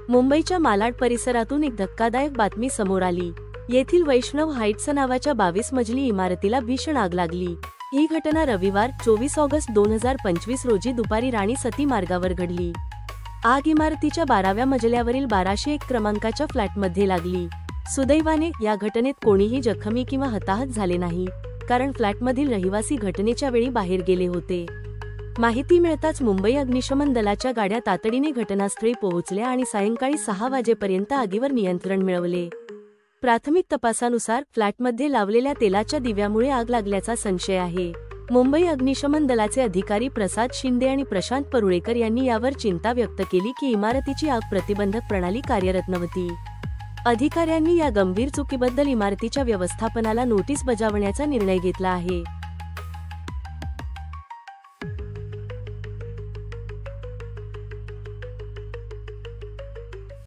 मुंबईच्या मालाड परिसरातून एक धक्कादायक बातमी समोर आली। येथील वैष्णव हाईट्स नावाच्या 22 मजली इमारतीला भीषण आग लागली। ही घटना रविवार 24 ऑगस्ट 2025 रोजी दुपारी राणी सती मार्गावर घडली। आग इमारतीच्या 12व्या मजल्यावरील 1201 क्रमांकाच्या फ्लॅटमध्ये लागली। सुदैवाने या घटनेत कोणीही जखमी किंवा हताहत झाले नाही, कारण फ्लॅटमधील रहिवासी घटनेच्या वेळी बाहेर गेले होते। माहिती मिळताच मुंबई अग्निशमन दलाच्या गाड्या तातडीने घटनास्थळी पोहोचल्या आणि सायंकाळी 6 वाजेपर्यंत आगीवर नियंत्रण मिळवले। प्राथमिक तपासानुसार फ्लॅटमध्ये लावलेल्या तेलाच्या दिव्यामुळे आग लागल्याचा संशय आहे। मुंबई अग्निशमन दलाचे अधिकारी प्रसाद शिंदे आणि प्रशांत परुळेकर यांनी यावर चिंता व्यक्त केली की इमारतीची आग प्रतिबंधक प्रणाली कार्यरत नव्हती। अधिकाऱ्यांनी या गंभीर चुकीबद्दल इमारतीच्या व्यवस्थापनाला नोटीस बजावण्याचा निर्णय घेतला आहे।